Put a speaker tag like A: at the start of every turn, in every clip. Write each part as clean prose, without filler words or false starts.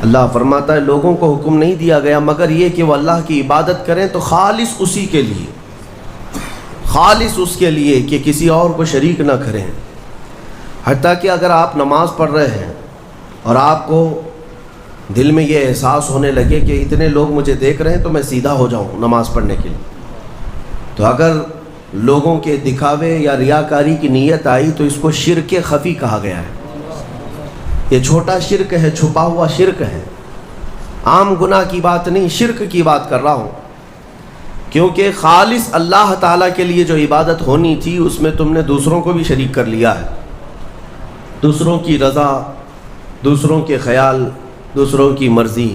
A: اللہ فرماتا ہے لوگوں کو حکم نہیں دیا گیا مگر یہ کہ وہ اللہ کی عبادت کریں تو خالص اسی کے لیے، خالص اس کے لیے کہ کسی اور کو شریک نہ کریں۔ حتیٰ کہ اگر آپ نماز پڑھ رہے ہیں اور آپ کو دل میں یہ احساس ہونے لگے کہ اتنے لوگ مجھے دیکھ رہے ہیں تو میں سیدھا ہو جاؤں نماز پڑھنے کے لیے، تو اگر لوگوں کے دکھاوے یا ریاکاری کی نیت آئی تو اس کو شرک خفی کہا گیا ہے۔ یہ چھوٹا شرک ہے، چھپا ہوا شرک ہے، عام گناہ کی بات نہیں، شرک کی بات کر رہا ہوں، کیونکہ خالص اللہ تعالیٰ کے لیے جو عبادت ہونی تھی اس میں تم نے دوسروں کو بھی شریک کر لیا ہے۔ دوسروں کی رضا، دوسروں کے خیال، دوسروں کی مرضی،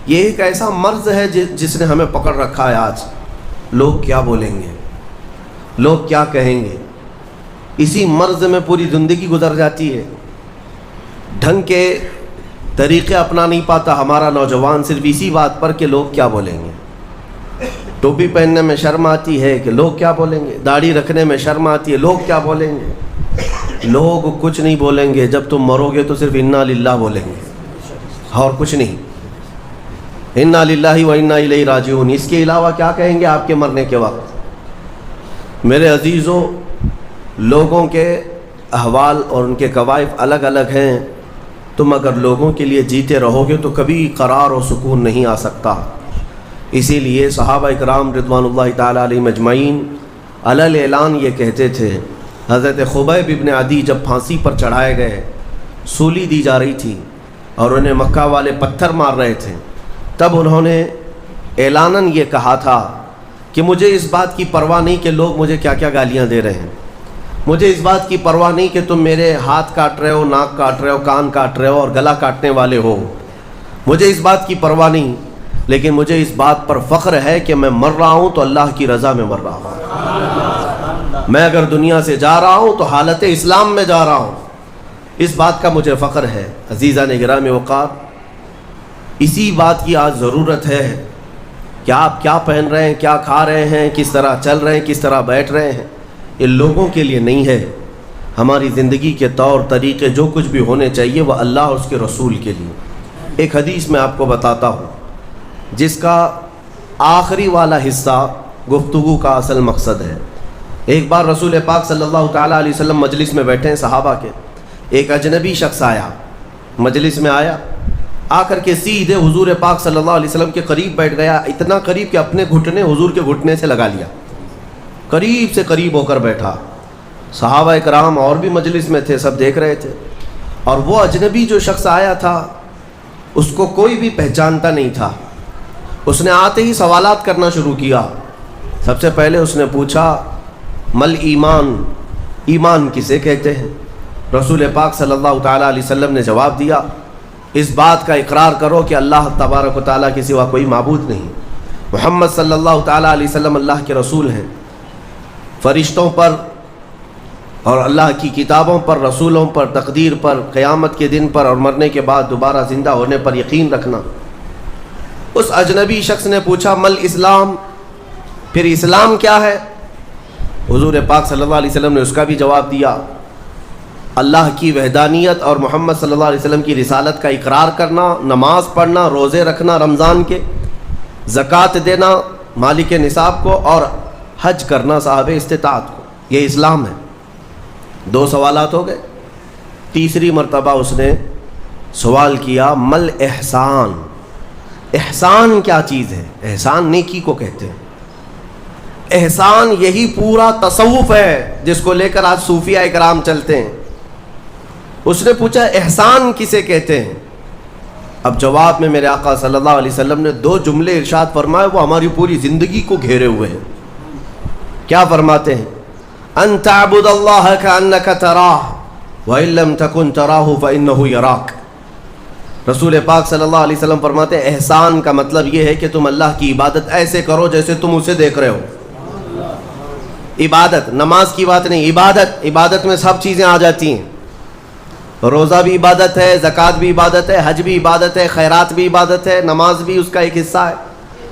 A: یہ ایک ایسا مرض ہے جس نے ہمیں پکڑ رکھا ہے۔ آج لوگ کیا بولیں گے، لوگ کیا کہیں گے، اسی مرض میں پوری زندگی گزر جاتی ہے۔ ڈھنگ کے طریقے اپنا نہیں پاتا ہمارا نوجوان صرف اسی بات پر کہ لوگ کیا بولیں گے۔ ٹوپی پہننے میں شرم آتی ہے کہ لوگ کیا بولیں گے، داڑھی رکھنے میں شرم آتی ہے لوگ کیا بولیں گے۔ لوگ کچھ نہیں بولیں گے، جب تم مرو گے تو صرف انا للہ بولیں گے اور کچھ نہیں، انا للہ و انا الیہ راجعون، اس کے علاوہ کیا کہیں گے آپ کے مرنے کے وقت۔ میرے عزیزوں، لوگوں کے احوال اور ان کے کوائف الگ الگ ہیں، تم اگر لوگوں کے لیے جیتے رہو گے تو کبھی قرار و سکون نہیں آ سکتا۔ اسی لیے صحابہ اکرام رضوان اللہ تعالیٰ علیہم اجمعین علی اعلان یہ کہتے تھے۔ حضرت خبیب ابن عدی جب پھانسی پر چڑھائے گئے، سولی دی جا رہی تھی اور انہیں مکہ والے پتھر مار رہے تھے، تب انہوں نے اعلاناً یہ کہا تھا کہ مجھے اس بات کی پرواہ نہیں کہ لوگ مجھے کیا کیا گالیاں دے رہے ہیں، مجھے اس بات کی پرواہ نہیں کہ تم میرے ہاتھ کاٹ رہے ہو، ناک کاٹ رہے ہو، کان کاٹ رہے ہو اور گلا کاٹنے والے ہو، مجھے اس بات کی پرواہ نہیں، لیکن مجھے اس بات پر فخر ہے کہ میں مر رہا ہوں تو اللہ کی رضا میں مر رہا ہوں۔ میں اگر دنیا سے جا رہا ہوں تو حالت اسلام میں جا رہا ہوں، اس بات کا مجھے فخر ہے۔ عزیزان گرامی وقار، اسی بات کی آج ضرورت ہے کہ آپ کیا پہن رہے ہیں، کیا کھا رہے ہیں، کس طرح چل رہے ہیں، کس طرح بیٹھ رہے ہیں، یہ لوگوں کے لیے نہیں ہے۔ ہماری زندگی کے طور طریقے جو کچھ بھی ہونے چاہیے وہ اللہ اور اس کے رسول کے لیے۔ ایک حدیث میں آپ کو بتاتا ہوں جس کا آخری والا حصہ گفتگو کا اصل مقصد ہے۔ ایک بار رسول پاک صلی اللہ تعالیٰ علیہ وسلم مجلس میں بیٹھے ہیں صحابہ کے، ایک اجنبی شخص آیا، مجلس میں آیا، آ کر کے سیدھے حضور پاک صلی اللہ علیہ وسلم کے قریب بیٹھ گیا، اتنا قریب کہ اپنے گھٹنے حضور کے گھٹنے سے لگا لیا، قریب سے قریب ہو کر بیٹھا۔ صحابہ کرام اور بھی مجلس میں تھے، سب دیکھ رہے تھے، اور وہ اجنبی جو شخص آیا تھا اس کو کوئی بھی پہچانتا نہیں تھا۔ اس نے آتے ہی سوالات کرنا شروع کیا۔ سب سے پہلے اس نے پوچھا مل ایمان، ایمان کسے کہتے ہیں؟ رسول پاک صلی اللہ تعالیٰ علیہ وسلم نے جواب دیا، اس بات کا اقرار کرو کہ اللہ تبارک و تعالیٰ کے سوا کوئی معبود نہیں، محمد صلی اللہ تعالیٰ علیہ وسلم اللہ کے رسول ہیں، فرشتوں پر اور اللہ کی کتابوں پر، رسولوں پر، تقدیر پر، قیامت کے دن پر اور مرنے کے بعد دوبارہ زندہ ہونے پر یقین رکھنا۔ اس اجنبی شخص نے پوچھا مل اسلام، پھر اسلام کیا ہے؟ حضور پاک صلی اللہ علیہ وسلم نے اس کا بھی جواب دیا، اللہ کی وحدانیت اور محمد صلی اللہ علیہ وسلم کی رسالت کا اقرار کرنا، نماز پڑھنا، روزے رکھنا رمضان کے، زکوٰۃ دینا مالک نصاب کو، اور حج کرنا صاحب استطاعت کو، یہ اسلام ہے۔ 2 سوالات ہو گئے۔ تیسری مرتبہ اس نے سوال کیا مل احسان، احسان کیا چیز ہے؟ احسان نیکی کو کہتے ہیں، احسان یہی پورا تصوف ہے جس کو لے کر آج صوفیہ اکرام چلتے ہیں۔ اس نے پوچھا احسان کسے کہتے ہیں؟ اب جواب میں میرے آقا صلی اللہ علیہ وسلم نے 2 جملے ارشاد فرمائے، وہ ہماری پوری زندگی کو گھیرے ہوئے ہیں۔ کیا فرماتے ہیں؟ ان تعبد اللہ کانک تراہ وان لم تکن تراہ فانہ یراک۔ رسول پاک صلی اللہ علیہ وسلم فرماتے ہیں احسان کا مطلب یہ ہے کہ تم اللہ کی عبادت ایسے کرو جیسے تم اسے دیکھ رہے ہو۔ عبادت، نماز کی بات نہیں، عبادت میں سب چیزیں آ جاتی ہیں۔ روزہ بھی عبادت ہے، زکوٰۃ بھی عبادت ہے، حج بھی عبادت ہے، خیرات بھی عبادت ہے، نماز بھی اس کا ایک حصہ ہے۔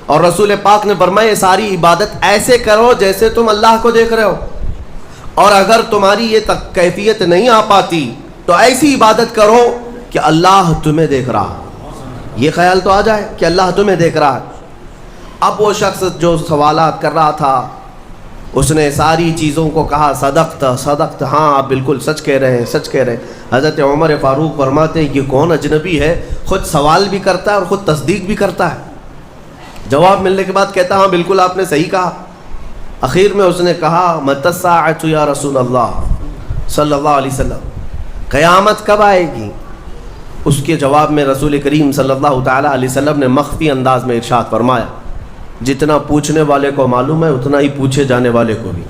A: اور رسول پاک نے فرمایا یہ ساری عبادت ایسے کرو جیسے تم اللہ کو دیکھ رہے ہو، اور اگر تمہاری یہ کیفیت نہیں آ پاتی تو ایسی عبادت کرو کہ اللہ تمہیں دیکھ رہا۔ یہ خیال تو آ جائے کہ اللہ تمہیں دیکھ رہا ہے۔ اب وہ شخص جو سوالات کر رہا تھا اس نے ساری چیزوں کو کہا صدقت صدقت، ہاں آپ بالکل سچ کہہ رہے ہیں، سچ کہہ رہے ہیں۔ حضرت عمر فاروق فرماتے ہیں کہ کون اجنبی ہے، خود سوال بھی کرتا ہے اور خود تصدیق بھی کرتا ہے۔ جواب ملنے کے بعد کہتا ہاں بالکل آپ نے صحیح کہا۔ اخیر میں اس نے کہا متی الساعۃ یا رسول اللہ صلی اللہ علیہ وسلم، قیامت کب آئے گی؟ اس کے جواب میں رسول کریم صلی اللہ تعالیٰ علیہ وسلم نے مخفی انداز میں ارشاد فرمایا، جتنا پوچھنے والے کو معلوم ہے اتنا ہی پوچھے جانے والے کو بھی۔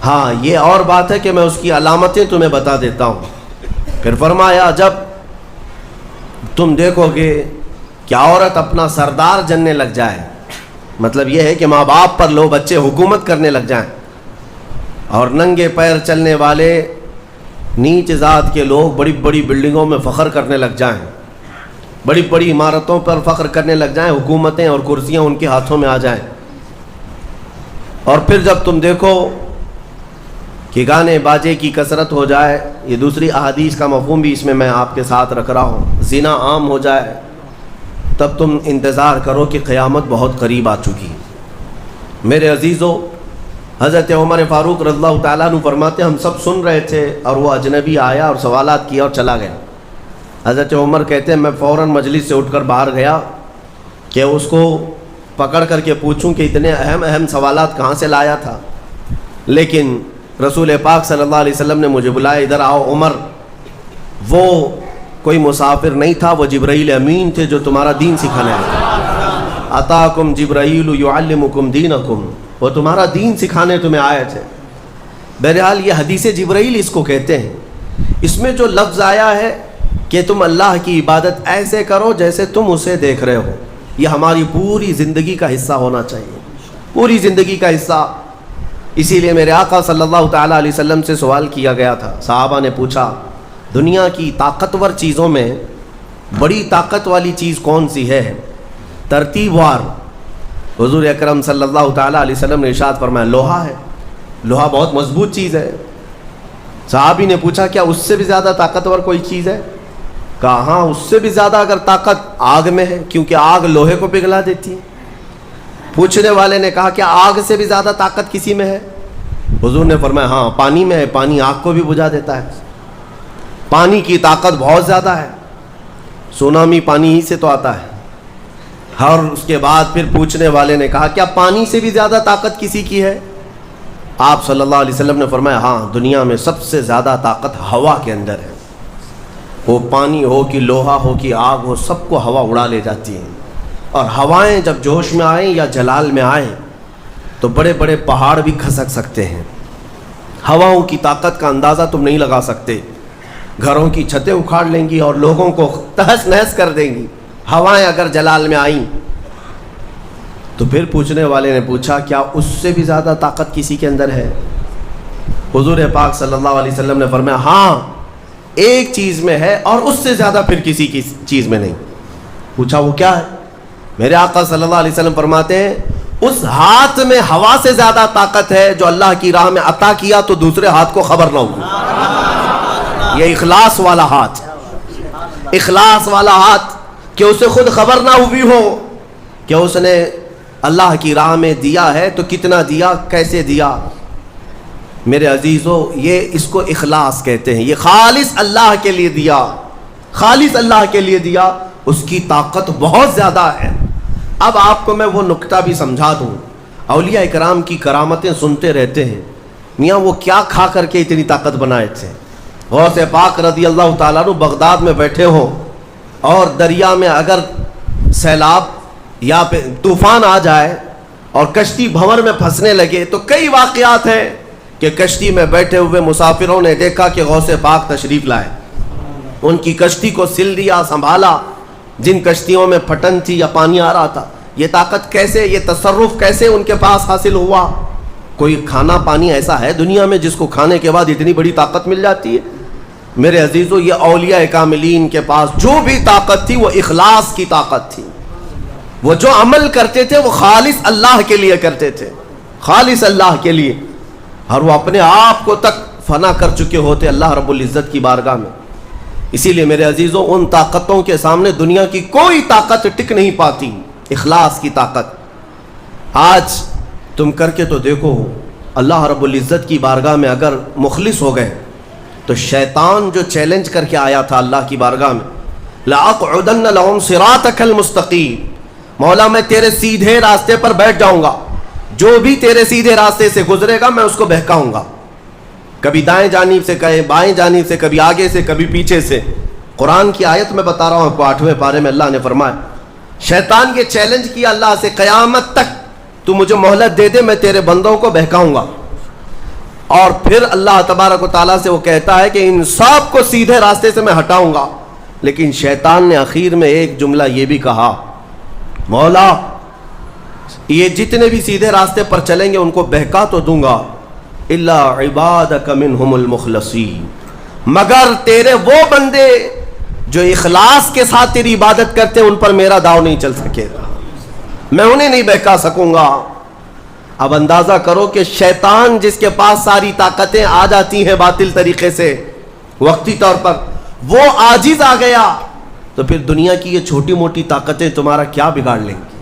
A: ہاں یہ اور بات ہے کہ میں اس کی علامتیں تمہیں بتا دیتا ہوں۔ پھر فرمایا جب تم دیکھو گے کہ عورت اپنا سردار جننے لگ جائے، مطلب یہ ہے کہ ماں باپ پر لو بچے حکومت کرنے لگ جائیں، اور ننگے پیر چلنے والے نیچ ذات کے لوگ بڑی بڑی بلڈنگوں میں فخر کرنے لگ جائیں، بڑی بڑی عمارتوں پر فخر کرنے لگ جائیں، حکومتیں اور کرسیاں ان کے ہاتھوں میں آ جائیں، اور پھر جب تم دیکھو کہ گانے باجے کی کثرت ہو جائے، یہ دوسری احادیث کا مفہوم بھی اس میں میں آپ کے ساتھ رکھ رہا ہوں، زنا عام ہو جائے، تب تم انتظار کرو کہ قیامت بہت قریب آ چکی۔ میرے عزیزو، حضرت عمر فاروق رضی اللہ تعالیٰ عنہ فرماتے ہم سب سن رہے تھے اور وہ اجنبی آیا اور سوالات کیا اور چلا گیا۔ حضرت عمر کہتے ہیں میں فوراً مجلس سے اٹھ کر باہر گیا کہ اس کو پکڑ کر کے پوچھوں کہ اتنے اہم سوالات کہاں سے لایا تھا، لیکن رسول پاک صلی اللہ علیہ وسلم نے مجھے بلایا، ادھر آؤ عمر، وہ کوئی مسافر نہیں تھا، وہ جبرائیل امین تھے جو تمہارا دین سکھانے آئے تھے۔ اتاکم جبرائیل یعلمکم دینکم، وہ تمہارا دین سکھانے تمہیں آئے تھے۔ بہرحال یہ حدیث جبرائیل اس کو کہتے ہیں۔ اس میں جو لفظ آیا ہے کہ تم اللہ کی عبادت ایسے کرو جیسے تم اسے دیکھ رہے ہو، یہ ہماری پوری زندگی کا حصہ ہونا چاہیے، پوری زندگی کا حصہ۔ اسی لیے میرے آقا صلی اللہ تعالیٰ علیہ وسلم سے سوال کیا گیا تھا، صحابہ نے پوچھا دنیا کی طاقتور چیزوں میں بڑی طاقت والی چیز کون سی ہے؟ ترتیب وار حضور اکرم صلی اللہ تعالیٰ علیہ وسلم نے ارشاد فرمایا لوہا ہے، لوہا بہت مضبوط چیز ہے۔ صحابی نے پوچھا کیا اس سے بھی زیادہ طاقتور کوئی چیز ہے؟ کہا ہاں اس سے بھی زیادہ اگر طاقت آگ میں ہے، کیونکہ آگ لوہے کو پگھلا دیتی ہے۔ پوچھنے والے نے کہا کیا آگ سے بھی زیادہ طاقت کسی میں ہے؟ حضور نے فرمایا ہاں پانی میں ہے، پانی آگ کو بھی بجھا دیتا ہے، پانی کی طاقت بہت زیادہ ہے، سونامی پانی ہی سے تو آتا ہے۔ اور اس کے بعد پھر پوچھنے والے نے کہا کیا پانی سے بھی زیادہ طاقت کسی کی ہے؟ آپ صلی اللہ علیہ وسلم نے فرمایا ہاں دنیا میں سب سے زیادہ طاقت ہوا کے اندر ہے، وہ پانی ہو کہ لوہا ہو کہ آگ ہو، سب کو ہوا اڑا لے جاتی ہے، اور ہوائیں جب جوش میں آئیں یا جلال میں آئیں تو بڑے بڑے پہاڑ بھی کھسک سکتے ہیں۔ ہواؤں کی طاقت کا اندازہ تم نہیں لگا سکتے، گھروں کی چھتیں اکھاڑ لیں گی اور لوگوں کو تہس نہس کر دیں گی ہوائیں اگر جلال میں آئیں۔ تو پھر پوچھنے والے نے پوچھا کیا اس سے بھی زیادہ طاقت کسی کے اندر ہے؟ حضور پاک صلی اللہ علیہ وسلم نے فرمایا ہاں ایک چیز میں ہے اور اس سے زیادہ پھر کسی کی چیز میں نہیں۔ پوچھا وہ کیا ہے؟ میرے آقا صلی اللہ علیہ وسلم فرماتے ہیں اس ہاتھ میں ہوا سے زیادہ طاقت ہے جو اللہ کی راہ میں عطا کیا تو دوسرے ہاتھ کو خبر نہ ہوگی۔ یہ اخلاص والا ہاتھ، اخلاص والا ہاتھ کہ اسے خود خبر نہ ہوئی ہو کہ اس نے اللہ کی راہ میں دیا ہے تو کتنا دیا، کیسے دیا۔ میرے عزیزو یہ اس کو اخلاص کہتے ہیں، یہ خالص اللہ کے لیے دیا، خالص اللہ کے لیے دیا، اس کی طاقت بہت زیادہ ہے۔ اب آپ کو میں وہ نکتہ بھی سمجھا دوں، اولیاء اکرام کی کرامتیں سنتے رہتے ہیں، میاں وہ کیا کھا کر کے اتنی طاقت بنائے تھے۔ غوث پاک رضی اللہ تعالیٰ عنہ بغداد میں بیٹھے ہوں اور دریا میں اگر سیلاب یا طوفان آ جائے اور کشتی بھنور میں پھنسنے لگے تو کئی واقعات ہیں کہ کشتی میں بیٹھے ہوئے مسافروں نے دیکھا کہ غوث پاک تشریف لائے، ان کی کشتی کو سل دیا، سنبھالا۔ جن کشتیوں میں پھٹن تھی یا پانی آ رہا تھا، یہ طاقت کیسے، یہ تصرف کیسے ان کے پاس حاصل ہوا؟ کوئی کھانا پانی ایسا ہے دنیا میں جس کو کھانے کے بعد اتنی بڑی طاقت مل جاتی ہے؟ میرے عزیزو یہ اولیاء کاملین کے پاس جو بھی طاقت تھی وہ اخلاص کی طاقت تھی، وہ جو عمل کرتے تھے وہ خالص اللہ کے لیے کرتے تھے، خالص اللہ کے لیے، اور وہ اپنے آپ کو تک فنا کر چکے ہوتے اللہ رب العزت کی بارگاہ میں۔ اسی لیے میرے عزیزوں ان طاقتوں کے سامنے دنیا کی کوئی طاقت ٹک نہیں پاتی. اخلاص کی طاقت. آج تم کر کے تو دیکھو, اللہ رب العزت کی بارگاہ میں اگر مخلص ہو گئے تو شیطان جو چیلنج کر کے آیا تھا اللہ کی بارگاہ میں, لَأَقْعُدَنَّ لَهُمْ صِرَاطَكَ الْمُسْتَقِيمَ, مولا میں تیرے سیدھے راستے پر بیٹھ جاؤں گا, جو بھی تیرے سیدھے راستے سے گزرے گا میں اس کو بہکاؤں گا, کبھی دائیں جانب سے, کہیں بائیں جانب سے, کبھی آگے سے, کبھی پیچھے سے. قرآن کی آیت میں بتا رہا ہوں آپ کو, 8ویں پارے میں اللہ نے فرمایا, شیطان یہ چیلنج کیا اللہ سے, قیامت تک تو مجھے مہلت دے دے, میں تیرے بندوں کو بہکاؤں گا. اور پھر اللہ تبارک و تعالیٰ سے وہ کہتا ہے کہ ان سب کو سیدھے راستے سے میں ہٹاؤں گا. لیکن شیطان نے آخر میں ایک جملہ یہ بھی کہا, مولا یہ جتنے بھی سیدھے راستے پر چلیں گے ان کو بہکا تو دوں گا, الا عبادک منہم المخلصین, مگر تیرے وہ بندے جو اخلاص کے ساتھ تیری عبادت کرتے ان پر میرا داؤ نہیں چل سکے گا, میں انہیں نہیں بہکا سکوں گا. اب اندازہ کرو کہ شیطان جس کے پاس ساری طاقتیں آ جاتی ہیں باطل طریقے سے وقتی طور پر, وہ عاجز آ گیا, تو پھر دنیا کی یہ چھوٹی موٹی طاقتیں تمہارا کیا بگاڑ لیں گی؟